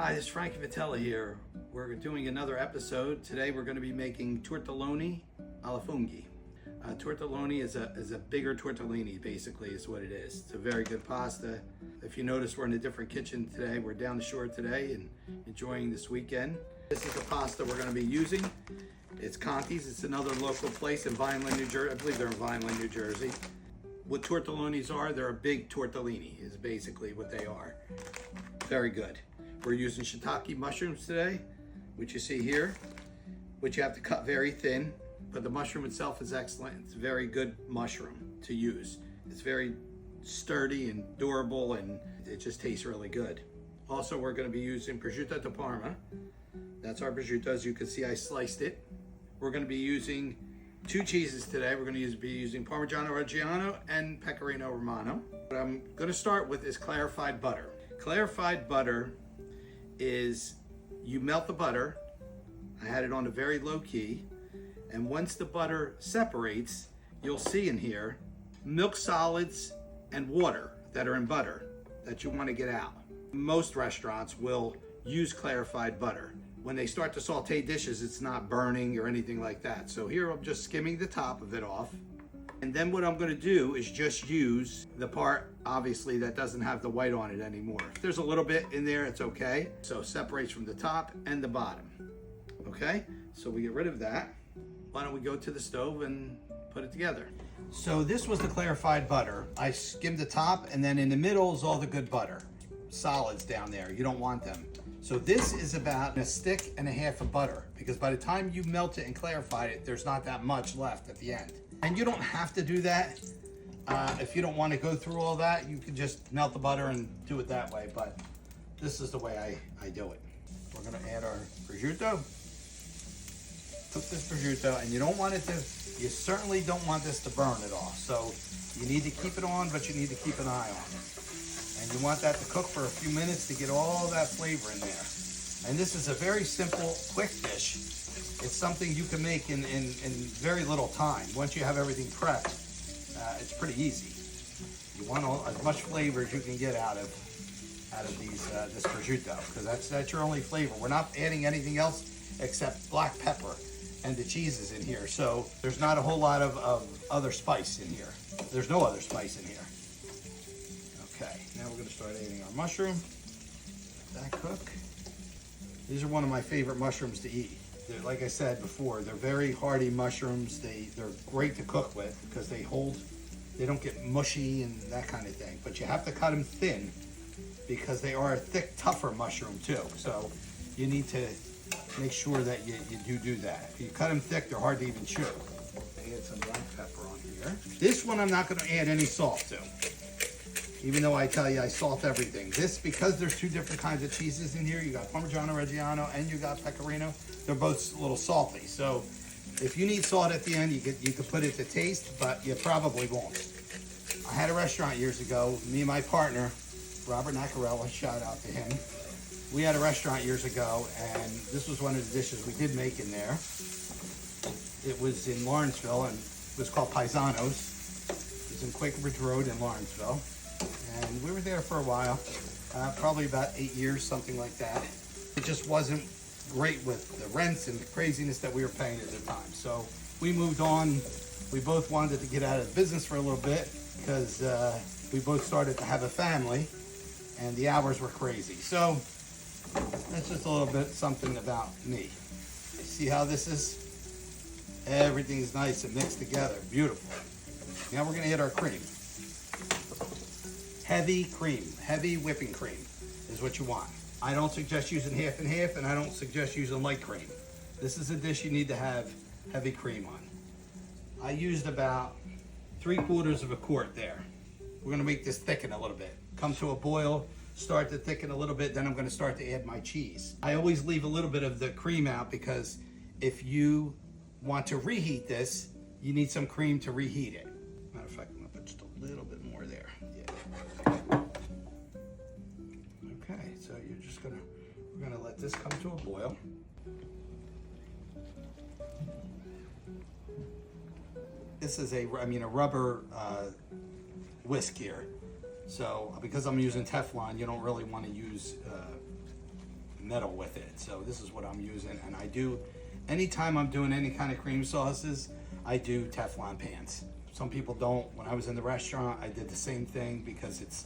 Hi, this is Frankie Vitella here. We're doing another episode. Today we're going to be making tortelloni alla funghi. Tortelloni is a bigger tortellini, basically, is what it is. It's a very good pasta. If you notice, we're in a different kitchen today. We're down the shore today and enjoying this weekend. This is the pasta we're going to be using. It's Conti's. It's another local place in Vineland, New Jersey. I believe they're in Vineland, New Jersey. What tortellonis are, they're a big tortellini, is basically what they are. Very good. We're using shiitake mushrooms today, which you see here, which you have to cut very thin, but the mushroom itself is excellent. It's a very good mushroom to use. It's very sturdy and durable, and it just tastes really good. Also, we're going to be using Prosciutto de Parma. That's our prosciutto. As you can see, I sliced it. We're going to be using two cheeses today. We're going to be using Parmigiano Reggiano and Pecorino Romano. What I'm going to start with is clarified butter. Clarified butter is, you melt the butter. I had it on a very low key, and once the butter separates, you'll see in here milk solids and water that are in butter that you want to get out. Most restaurants will use clarified butter. When they start to saute dishes, it's not burning or anything like that. So here I'm just skimming the top of it off. And then what I'm going to do is just use the part, obviously, that doesn't have the white on it anymore. If there's a little bit in there, it's okay. So it separates from the top and the bottom. Okay, so we get rid of that. Why don't we go to the stove and put it together? So this was the clarified butter. I skimmed the top, and then in the middle is all the good butter. Solids down there, you don't want them. So this is about a stick and a half of butter, because by the time you melt it and clarify it, there's not that much left at the end. And you don't have to do that. If you don't want to go through all that, you can just melt the butter and do it that way, but this is the way I do it. We're gonna add our prosciutto. Cook this prosciutto, and you don't want it to, you certainly don't want this to burn it off. So you need to keep it on, but you need to keep an eye on it. And you want that to cook for a few minutes to get all that flavor in there. And this is a very simple, quick dish. It's something you can make in very little time. Once you have everything prepped, it's pretty easy. You want as much flavor as you can get out of these this prosciutto, because that's your only flavor. We're not adding anything else except black pepper and the cheeses in here. So there's not a whole lot of other spice in here. There's no other spice in here. Okay, now we're going to start adding our mushroom. Let that cook. These are one of my favorite mushrooms to eat. They're, like I said before, they're very hearty mushrooms. They're great to cook with because they don't get mushy and that kind of thing. But you have to cut them thin because they are a thick, tougher mushroom too. So you need to make sure that you do that. If you cut them thick, they're hard to even chew. Add some black pepper on here. This one I'm not going to add any salt to. Even though I tell you I salt everything. This, because there's two different kinds of cheeses in here, you got Parmigiano Reggiano and you got Pecorino, they're both a little salty. So if you need salt at the end, you could put it to taste, but you probably won't. I had a restaurant years ago, me and my partner, Robert Nacarella, shout out to him. We had a restaurant years ago, and this was one of the dishes we did make in there. It was in Lawrenceville, and it was called Paisanos. It was in Quaker Bridge Road in Lawrenceville. And we were there for a while, probably about 8 years, something like that. It just wasn't great with the rents and the craziness that we were paying at the time. So we moved on. We both wanted to get out of the business for a little bit because we both started to have a family and the hours were crazy. So that's just a little bit something about me. See how this is? Everything's nice and mixed together. Beautiful. Now we're going to add our cream. Heavy cream, heavy whipping cream is what you want. I don't suggest using half and half, and I don't suggest using light cream. This is a dish you need to have heavy cream on. I used about 3/4 of a quart there. We're gonna make this thicken a little bit. Come to a boil, start to thicken a little bit, then I'm gonna start to add my cheese. I always leave a little bit of the cream out because if you want to reheat this, you need some cream to reheat it. Matter of fact, I'm gonna put just a little bit more there. Okay, so we're gonna let this come to a boil. This is a rubber whisk here. So because I'm using Teflon, you don't really want to use meddle with it. So this is what I'm using, and I do, anytime I'm doing any kind of cream sauces, I do Teflon pans. Some people don't. When I was in the restaurant, I did the same thing because it's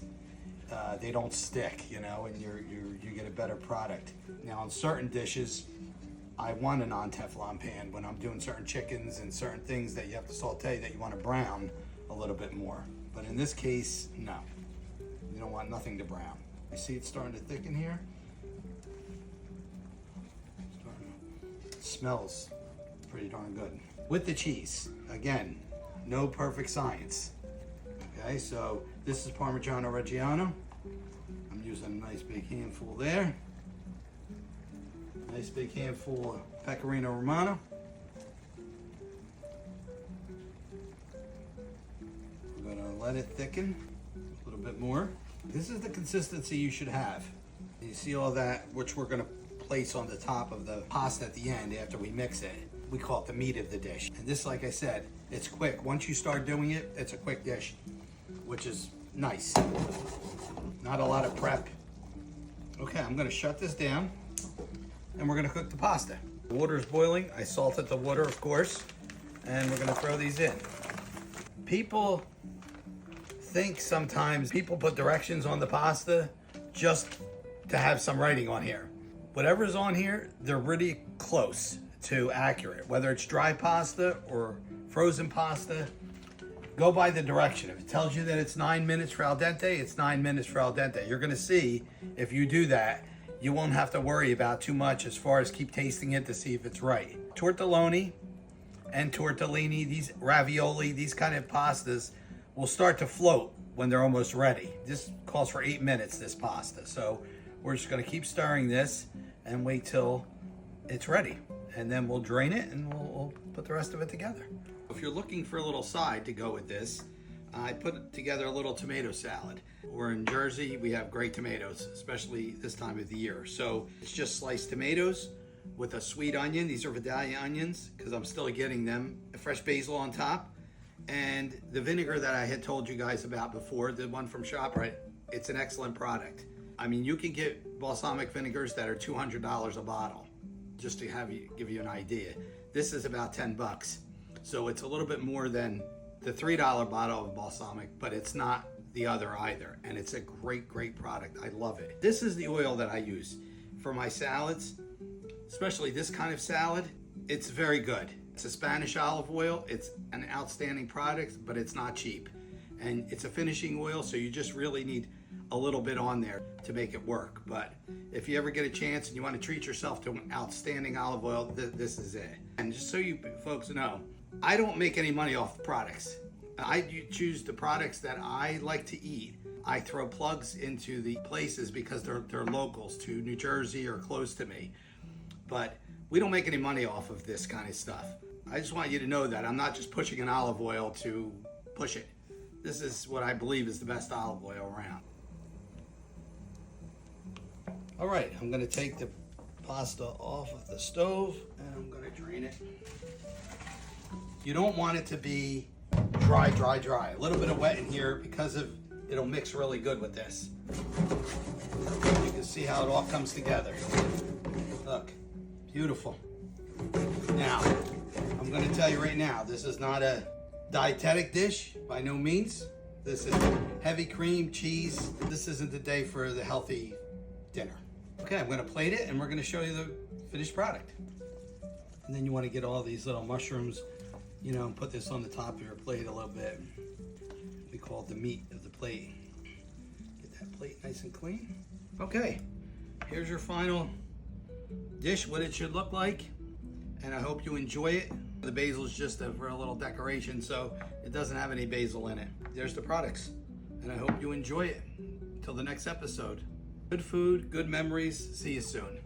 they don't stick, you know, and you get a better product. Now on certain dishes, I want a non-Teflon pan when I'm doing certain chickens and certain things that you have to saute that you want to brown a little bit more. But in this case, no. You don't want nothing to brown. You see it's starting to thicken here? It smells pretty darn good. With the cheese, again, no perfect science. Okay, so this is Parmigiano Reggiano. I'm using a nice big handful there. Nice big handful of Pecorino Romano. We're gonna let it thicken a little bit more. This is the consistency you should have. You see all that, which we're gonna place on the top of the pasta at the end after we mix it. We call it the meat of the dish. And this, like I said, it's quick. Once you start doing it, it's a quick dish, which is nice. Not a lot of prep. Okay, I'm gonna shut this down and we're gonna cook the pasta. The water is boiling. I salted the water, of course, and we're gonna throw these in. People think sometimes people put directions on the pasta just to have some writing on here. Whatever's on here, they're really close to accurate. Whether it's dry pasta or frozen pasta, go by the direction. If it tells you that it's 9 minutes for al dente, it's 9 minutes for al dente. You're gonna see, if you do that, you won't have to worry about too much as far as keep tasting it to see if it's right. Tortelloni and tortellini, these ravioli, these kind of pastas will start to float when they're almost ready. This calls for 8 minutes, this pasta. So we're just gonna keep stirring this and wait till it's ready. And then we'll drain it and we'll put the rest of it together. If you're looking for a little side to go with this, I put together a little tomato salad. We're in Jersey, we have great tomatoes, especially this time of the year. So it's just sliced tomatoes with a sweet onion. These are Vidalia onions, because I'm still getting them. A fresh basil on top. And the vinegar that I had told you guys about before, the one from ShopRite, it's an excellent product. I mean, you can get balsamic vinegars that are $200 a bottle, just to give you an idea. This is about 10 bucks. So it's a little bit more than the $3 bottle of balsamic, but it's not the other either. And it's a great, great product. I love it. This is the oil that I use for my salads, especially this kind of salad. It's very good. It's a Spanish olive oil. It's an outstanding product, but it's not cheap. And it's a finishing oil, so you just really need a little bit on there to make it work. But if you ever get a chance and you want to treat yourself to an outstanding olive oil, this is it. And just so you folks know, I don't make any money off the products. I choose the products that I like to eat. I throw plugs into the places because they're locals to New Jersey or close to me. But we don't make any money off of this kind of stuff. I just want you to know that I'm not just pushing an olive oil to push it. This is what I believe is the best olive oil around. All right, I'm gonna take the pasta off of the stove and I'm gonna drain it. You don't want it to be dry, dry, dry. A little bit of wet in here because it'll mix really good with this. You can see how it all comes together. Look, beautiful. Now, I'm gonna tell you right now, this is not a dietetic dish, by no means. This is heavy cream, cheese. This isn't the day for the healthy dinner. Okay, I'm gonna plate it and we're gonna show you the finished product. And then you wanna get all these little mushrooms, you know, and put this on the top of your plate a little bit. We call it the meat of the plate. Get that plate nice and clean. Okay, here's your final dish, what it should look like. And I hope you enjoy it. The basil is just for a little decoration, so it doesn't have any basil in it. There's the products, and I hope you enjoy it. Until the next episode. Good food, good memories. See you soon.